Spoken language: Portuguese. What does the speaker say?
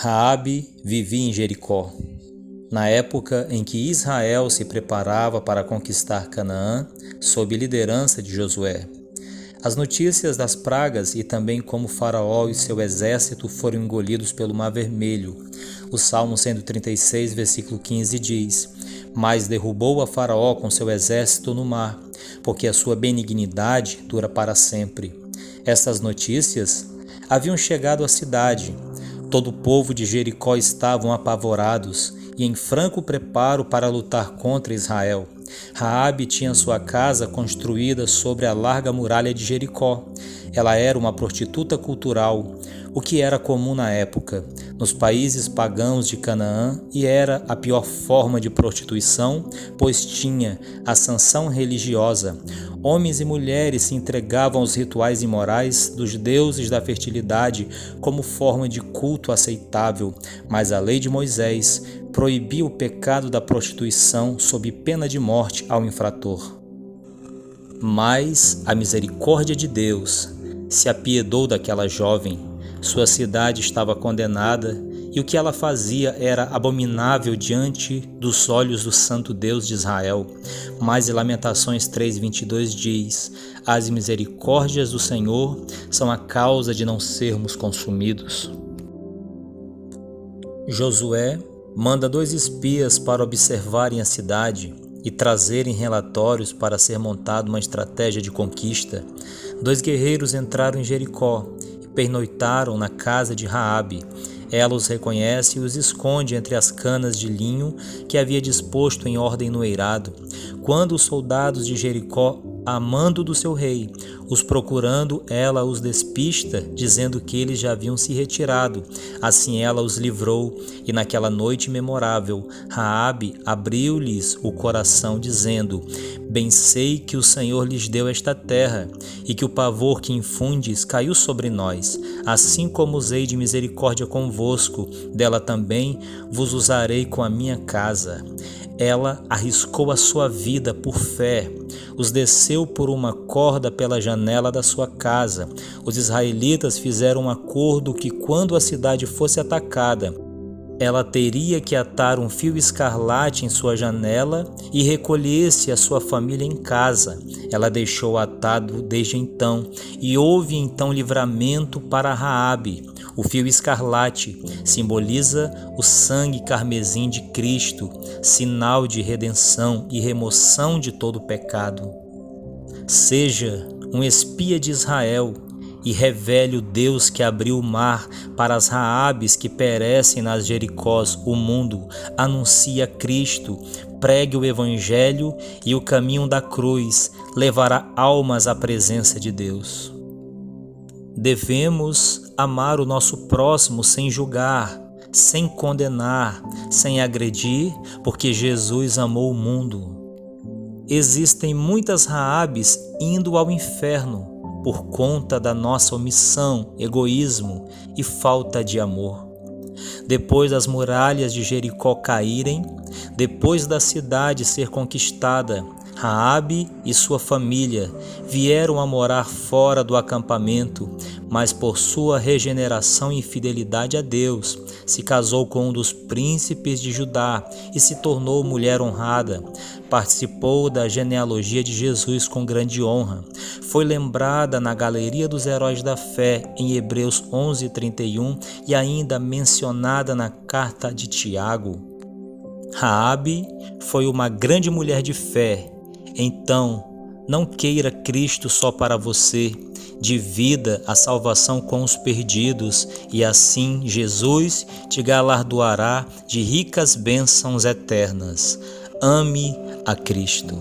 Raabe vivia em Jericó. Na época em que Israel se preparava para conquistar Canaã, sob liderança de Josué. As notícias das pragas e também como Faraó e seu exército foram engolidos pelo Mar Vermelho. O Salmo 136, versículo 15 diz: Mas derrubou a Faraó com seu exército no mar, porque a sua benignidade dura para sempre. Estas notícias haviam chegado à cidade. Todo o povo de Jericó estavam apavorados e em franco preparo para lutar contra Israel. Raabe tinha sua casa construída sobre a larga muralha de Jericó. Ela era uma prostituta cultural, o que era comum na época, nos países pagãos de Canaã, e era a pior forma de prostituição, pois tinha a sanção religiosa. Homens e mulheres se entregavam aos rituais imorais dos deuses da fertilidade como forma de culto aceitável, mas a lei de Moisés proibia o pecado da prostituição sob pena de morte ao infrator. Mas a misericórdia de Deus se apiedou daquela jovem. Sua cidade estava condenada e o que ela fazia era abominável diante dos olhos do Santo Deus de Israel. Mas em Lamentações 3:22 diz: As misericórdias do Senhor são a causa de não sermos consumidos. Josué manda 2 espias para observarem a cidade e trazerem relatórios para ser montada uma estratégia de conquista. 2 guerreiros entraram em Jericó e pernoitaram na casa de Raabe. Ela os reconhece e os esconde entre as canas de linho que havia disposto em ordem no eirado. Quando os soldados de Jericó, a mando do seu rei, os procurando, ela os despista, dizendo que eles já haviam se retirado. Assim ela os livrou, e naquela noite memorável, Raabe abriu-lhes o coração, dizendo: Bem sei que o Senhor lhes deu esta terra, e que o pavor que infundes caiu sobre nós. Assim como usei de misericórdia convosco, dela também vos usarei com a minha casa. Ela arriscou a sua vida por fé, os desceu por uma corda pela janela da sua casa. Os israelitas fizeram um acordo que quando a cidade fosse atacada, ela teria que atar um fio escarlate em sua janela e recolher-se a sua família em casa. Ela deixou atado desde então, e houve então livramento para Raabe. O fio escarlate simboliza o sangue carmesim de Cristo, sinal de redenção e remoção de todo pecado. Seja um espia de Israel e revele o Deus que abriu o mar para as Raabes que perecem nas Jericós. O mundo anuncia Cristo, pregue o Evangelho e o caminho da cruz levará almas à presença de Deus. Devemos amar o nosso próximo sem julgar, sem condenar, sem agredir, porque Jesus amou o mundo. Existem muitas Raabes indo ao inferno por conta da nossa omissão, egoísmo e falta de amor. Depois das muralhas de Jericó caírem, depois da cidade ser conquistada, Raabe e sua família vieram a morar fora do acampamento, mas por sua regeneração e fidelidade a Deus, se casou com um dos príncipes de Judá e se tornou mulher honrada. Participou da genealogia de Jesus com grande honra. Foi lembrada na galeria dos heróis da fé em Hebreus 11:31 e ainda mencionada na carta de Tiago. Raabe foi uma grande mulher de fé. Então, não queira Cristo só para você, divida a salvação com os perdidos, e assim Jesus te galardoará de ricas bênçãos eternas. Ame a Cristo.